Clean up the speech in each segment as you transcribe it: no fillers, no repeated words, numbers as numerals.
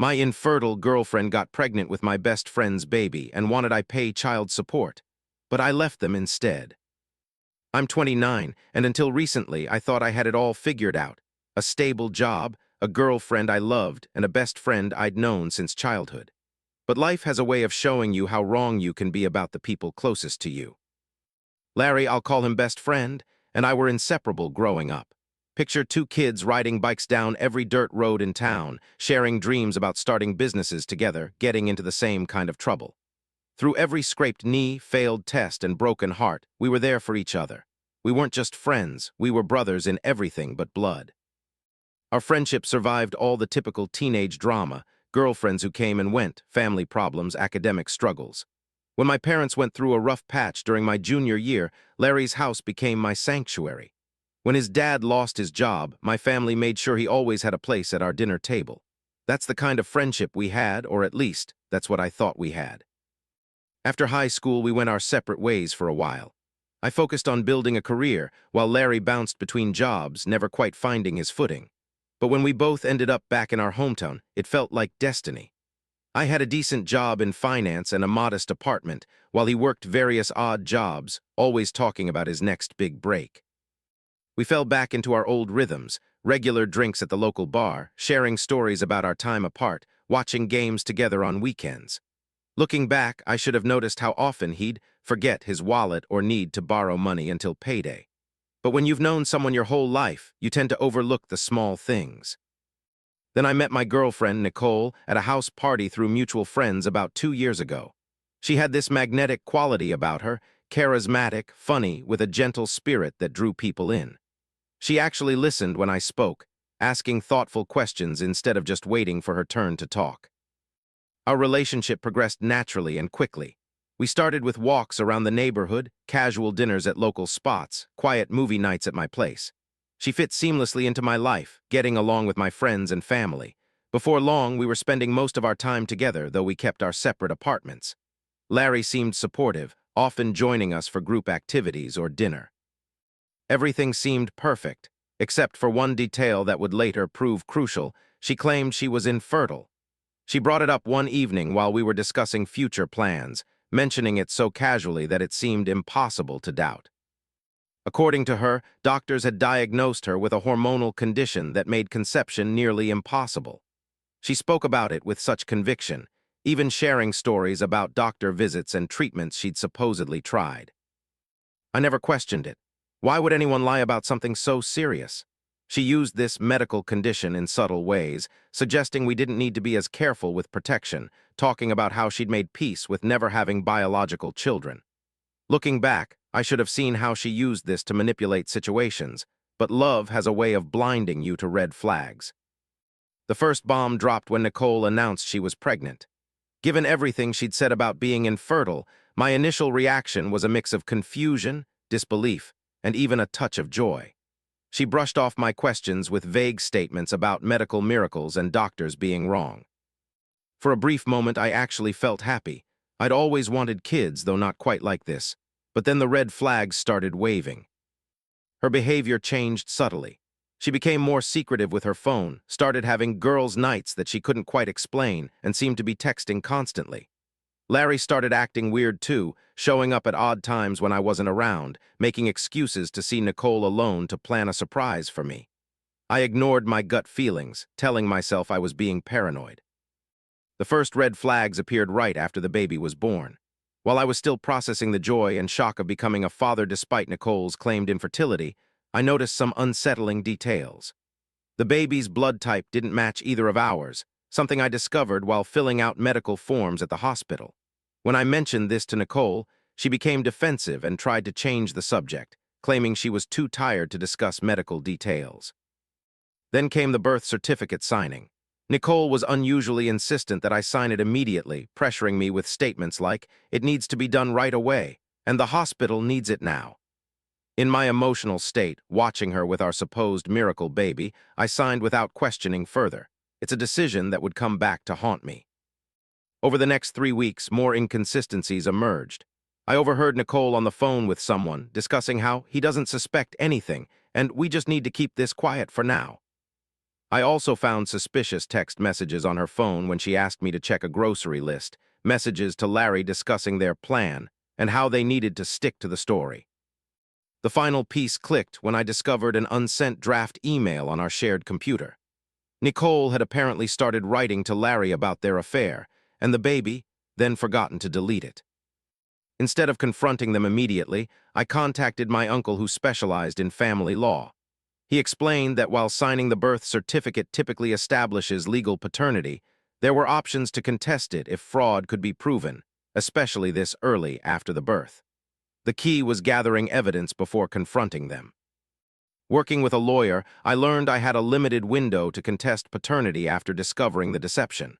My infertile girlfriend got pregnant with my best friend's baby and wanted I pay child support, but I left them instead. I'm 29, and until recently I thought I had it all figured out. A stable job, a girlfriend I loved, and a best friend I'd known since childhood. But life has a way of showing you how wrong you can be about the people closest to you. Larry, I'll call him best friend, and I were inseparable growing up. Picture two kids riding bikes down every dirt road in town, sharing dreams about starting businesses together, getting into the same kind of trouble. Through every scraped knee, failed test, and broken heart, we were there for each other. We weren't just friends, we were brothers in everything but blood. Our friendship survived all the typical teenage drama, girlfriends who came and went, family problems, academic struggles. When my parents went through a rough patch during my junior year, Larry's house became my sanctuary. When his dad lost his job, my family made sure he always had a place at our dinner table. That's the kind of friendship we had, or at least, that's what I thought we had. After high school, we went our separate ways for a while. I focused on building a career, while Larry bounced between jobs, never quite finding his footing. But when we both ended up back in our hometown, it felt like destiny. I had a decent job in finance and a modest apartment, while he worked various odd jobs, always talking about his next big break. We fell back into our old rhythms, regular drinks at the local bar, sharing stories about our time apart, watching games together on weekends. Looking back, I should have noticed how often he'd forget his wallet or need to borrow money until payday. But when you've known someone your whole life, you tend to overlook the small things. Then I met my girlfriend, Nicole, at a house party through mutual friends about 2 years ago. She had this magnetic quality about her, charismatic, funny, with a gentle spirit that drew people in. She actually listened when I spoke, asking thoughtful questions instead of just waiting for her turn to talk. Our relationship progressed naturally and quickly. We started with walks around the neighborhood, casual dinners at local spots, quiet movie nights at my place. She fit seamlessly into my life, getting along with my friends and family. Before long, we were spending most of our time together, though we kept our separate apartments. Larry seemed supportive, often joining us for group activities or dinner. Everything seemed perfect, except for one detail that would later prove crucial. She claimed she was infertile. She brought it up one evening while we were discussing future plans, mentioning it so casually that it seemed impossible to doubt. According to her, doctors had diagnosed her with a hormonal condition that made conception nearly impossible. She spoke about it with such conviction, even sharing stories about doctor visits and treatments she'd supposedly tried. I never questioned it. Why would anyone lie about something so serious? She used this medical condition in subtle ways, suggesting we didn't need to be as careful with protection, talking about how she'd made peace with never having biological children. Looking back, I should have seen how she used this to manipulate situations, but love has a way of blinding you to red flags. The first bomb dropped when Nicole announced she was pregnant. Given everything she'd said about being infertile, my initial reaction was a mix of confusion, disbelief, and even a touch of joy. She brushed off my questions with vague statements about medical miracles and doctors being wrong. For a brief moment, I actually felt happy. I'd always wanted kids, though not quite like this. But then the red flags started waving. Her behavior changed subtly. She became more secretive with her phone, started having girls' nights that she couldn't quite explain, and seemed to be texting constantly. Larry started acting weird too, showing up at odd times when I wasn't around, making excuses to see Nicole alone to plan a surprise for me. I ignored my gut feelings, telling myself I was being paranoid. The first red flags appeared right after the baby was born. While I was still processing the joy and shock of becoming a father despite Nicole's claimed infertility, I noticed some unsettling details. The baby's blood type didn't match either of ours, something I discovered while filling out medical forms at the hospital. When I mentioned this to Nicole, she became defensive and tried to change the subject, claiming she was too tired to discuss medical details. Then came the birth certificate signing. Nicole was unusually insistent that I sign it immediately, pressuring me with statements like, "It needs to be done right away, and the hospital needs it now." In my emotional state, watching her with our supposed miracle baby, I signed without questioning further. It's a decision that would come back to haunt me. Over the next 3 weeks, more inconsistencies emerged. I overheard Nicole on the phone with someone, discussing how he doesn't suspect anything, and we just need to keep this quiet for now. I also found suspicious text messages on her phone when she asked me to check a grocery list, messages to Larry discussing their plan and how they needed to stick to the story. The final piece clicked when I discovered an unsent draft email on our shared computer. Nicole had apparently started writing to Larry about their affair, and the baby then forgotten to delete it. Instead of confronting them immediately, I contacted my uncle who specialized in family law. He explained that while signing the birth certificate typically establishes legal paternity, there were options to contest it if fraud could be proven, especially this early after the birth. The key was gathering evidence before confronting them. Working with a lawyer, I learned I had a limited window to contest paternity after discovering the deception.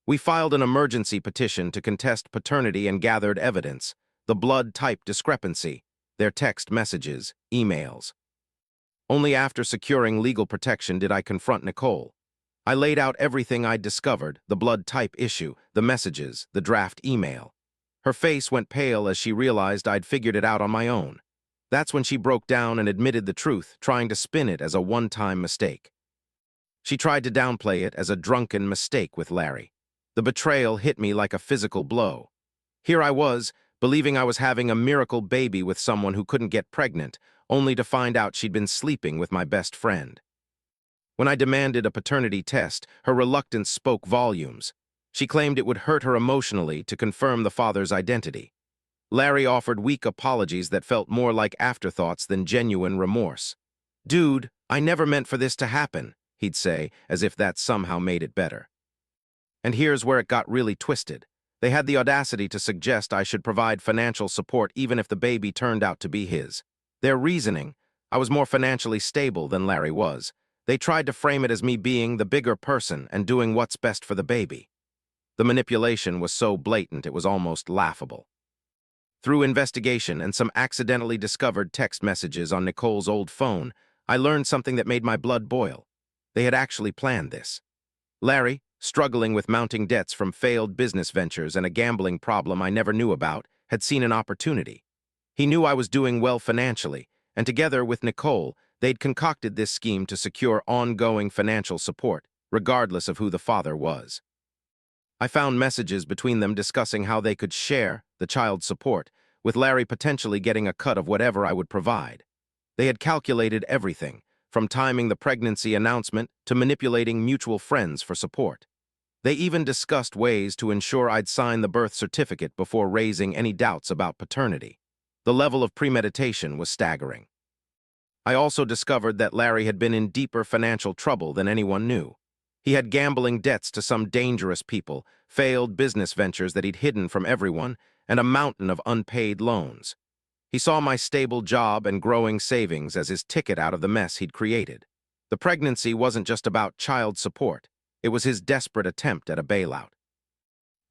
We filed an emergency petition to contest paternity and gathered evidence, the blood type discrepancy, their text messages, emails. Only after securing legal protection did I confront Nicole. I laid out everything I'd discovered, the blood type issue, the messages, the draft email. Her face went pale as she realized I'd figured it out on my own. That's when she broke down and admitted the truth, trying to spin it as a one-time mistake. She tried to downplay it as a drunken mistake with Larry. The betrayal hit me like a physical blow. Here I was, believing I was having a miracle baby with someone who couldn't get pregnant, only to find out she'd been sleeping with my best friend. When I demanded a paternity test, her reluctance spoke volumes. She claimed it would hurt her emotionally to confirm the father's identity. Larry offered weak apologies that felt more like afterthoughts than genuine remorse. "Dude, I never meant for this to happen," he'd say, as if that somehow made it better. And here's where it got really twisted. They had the audacity to suggest I should provide financial support even if the baby turned out to be his. Their reasoning: I was more financially stable than Larry was. They tried to frame it as me being the bigger person and doing what's best for the baby. The manipulation was so blatant it was almost laughable. Through investigation and some accidentally discovered text messages on Nicole's old phone, I learned something that made my blood boil. They had actually planned this. Larry, struggling with mounting debts from failed business ventures and a gambling problem I never knew about, had seen an opportunity. He knew I was doing well financially, and together with Nicole, they'd concocted this scheme to secure ongoing financial support, regardless of who the father was. I found messages between them discussing how they could share the child's support, with Larry potentially getting a cut of whatever I would provide. They had calculated everything, from timing the pregnancy announcement to manipulating mutual friends for support. They even discussed ways to ensure I'd sign the birth certificate before raising any doubts about paternity. The level of premeditation was staggering. I also discovered that Larry had been in deeper financial trouble than anyone knew. He had gambling debts to some dangerous people, failed business ventures that he'd hidden from everyone, and a mountain of unpaid loans. He saw my stable job and growing savings as his ticket out of the mess he'd created. The pregnancy wasn't just about child support. It was his desperate attempt at a bailout.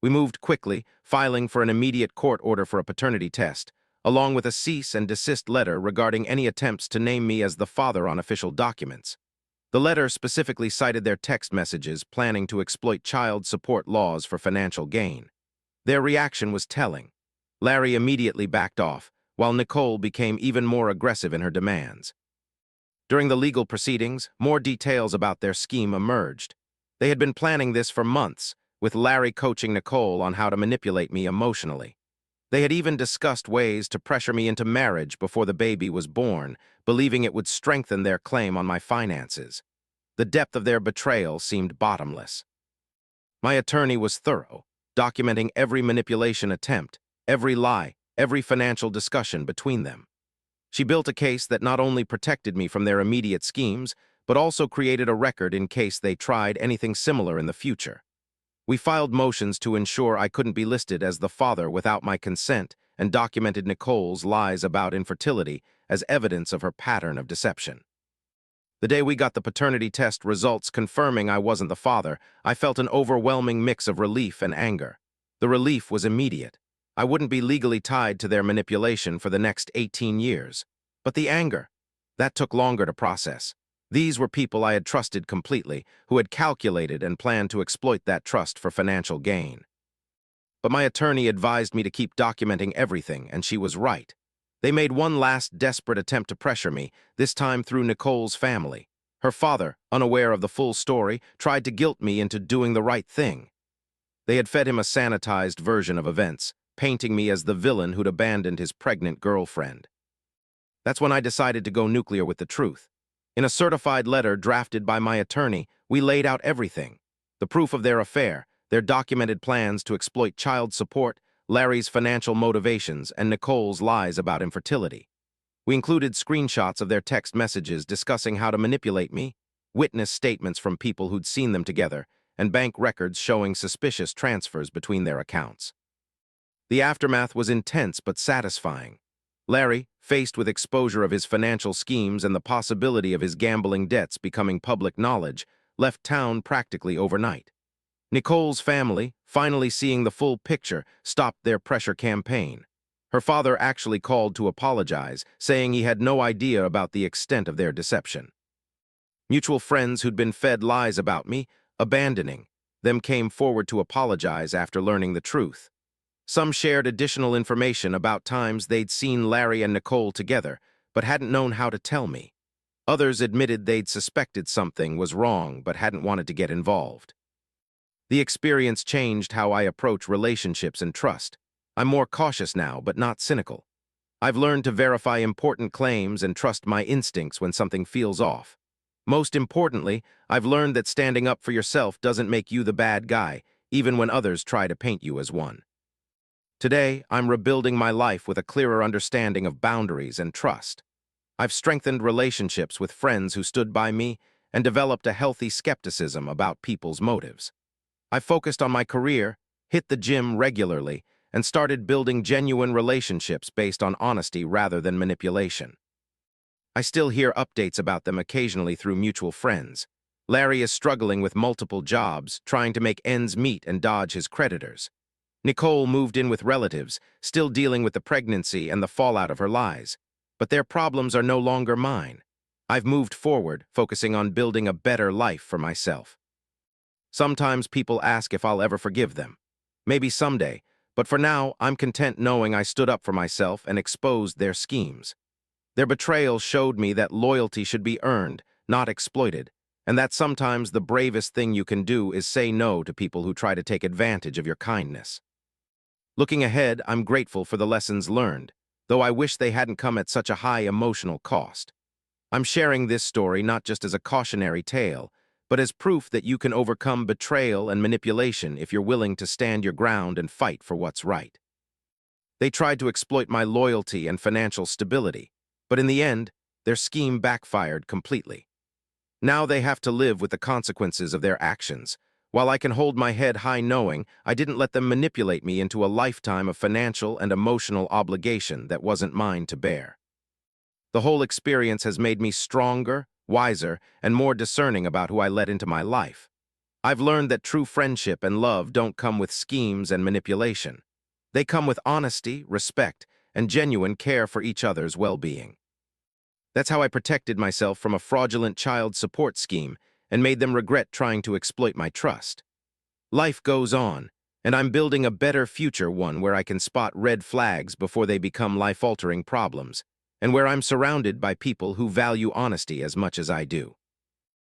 We moved quickly, filing for an immediate court order for a paternity test, along with a cease and desist letter regarding any attempts to name me as the father on official documents. The letter specifically cited their text messages planning to exploit child support laws for financial gain. Their reaction was telling. Larry immediately backed off, while Nicole became even more aggressive in her demands. During the legal proceedings, more details about their scheme emerged. They had been planning this for months, with Larry coaching Nicole on how to manipulate me emotionally. They had even discussed ways to pressure me into marriage before the baby was born, believing it would strengthen their claim on my finances. The depth of their betrayal seemed bottomless. My attorney was thorough, documenting every manipulation attempt, every lie, every financial discussion between them. She built a case that not only protected me from their immediate schemes, but also created a record in case they tried anything similar in the future. We filed motions to ensure I couldn't be listed as the father without my consent and documented Nicole's lies about infertility as evidence of her pattern of deception. The day we got the paternity test results confirming I wasn't the father, I felt an overwhelming mix of relief and anger. The relief was immediate. I wouldn't be legally tied to their manipulation for the next 18 years. But the anger, that took longer to process. These were people I had trusted completely, who had calculated and planned to exploit that trust for financial gain. But my attorney advised me to keep documenting everything, and she was right. They made one last desperate attempt to pressure me, this time through Nicole's family. Her father, unaware of the full story, tried to guilt me into doing the right thing. They had fed him a sanitized version of events, painting me as the villain who'd abandoned his pregnant girlfriend. That's when I decided to go nuclear with the truth. In a certified letter drafted by my attorney, we laid out everything. The proof of their affair, their documented plans to exploit child support, Larry's financial motivations, and Nicole's lies about infertility. We included screenshots of their text messages discussing how to manipulate me, witness statements from people who'd seen them together, and bank records showing suspicious transfers between their accounts. The aftermath was intense but satisfying. Larry, faced with exposure of his financial schemes and the possibility of his gambling debts becoming public knowledge, left town practically overnight. Nicole's family, finally seeing the full picture, stopped their pressure campaign. Her father actually called to apologize, saying he had no idea about the extent of their deception. Mutual friends who'd been fed lies about me, abandoning them, came forward to apologize after learning the truth. Some shared additional information about times they'd seen Larry and Nicole together, but hadn't known how to tell me. Others admitted they'd suspected something was wrong but hadn't wanted to get involved. The experience changed how I approach relationships and trust. I'm more cautious now, but not cynical. I've learned to verify important claims and trust my instincts when something feels off. Most importantly, I've learned that standing up for yourself doesn't make you the bad guy, even when others try to paint you as one. Today, I'm rebuilding my life with a clearer understanding of boundaries and trust. I've strengthened relationships with friends who stood by me and developed a healthy skepticism about people's motives. I focused on my career, hit the gym regularly, and started building genuine relationships based on honesty rather than manipulation. I still hear updates about them occasionally through mutual friends. Larry is struggling with multiple jobs, trying to make ends meet and dodge his creditors. Nicole moved in with relatives, still dealing with the pregnancy and the fallout of her lies. But their problems are no longer mine. I've moved forward, focusing on building a better life for myself. Sometimes people ask if I'll ever forgive them. Maybe someday, but for now, I'm content knowing I stood up for myself and exposed their schemes. Their betrayal showed me that loyalty should be earned, not exploited, and that sometimes the bravest thing you can do is say no to people who try to take advantage of your kindness. Looking ahead, I'm grateful for the lessons learned, though I wish they hadn't come at such a high emotional cost. I'm sharing this story not just as a cautionary tale, but as proof that you can overcome betrayal and manipulation if you're willing to stand your ground and fight for what's right. They tried to exploit my loyalty and financial stability, but in the end, their scheme backfired completely. Now they have to live with the consequences of their actions, while I can hold my head high knowing I didn't let them manipulate me into a lifetime of financial and emotional obligation that wasn't mine to bear. The whole experience has made me stronger, wiser, and more discerning about who I let into my life. I've learned that true friendship and love don't come with schemes and manipulation. They come with honesty, respect, and genuine care for each other's well-being. That's how I protected myself from a fraudulent child support scheme and made them regret trying to exploit my trust. Life goes on, and I'm building a better future, one where I can spot red flags before they become life-altering problems, and where I'm surrounded by people who value honesty as much as I do.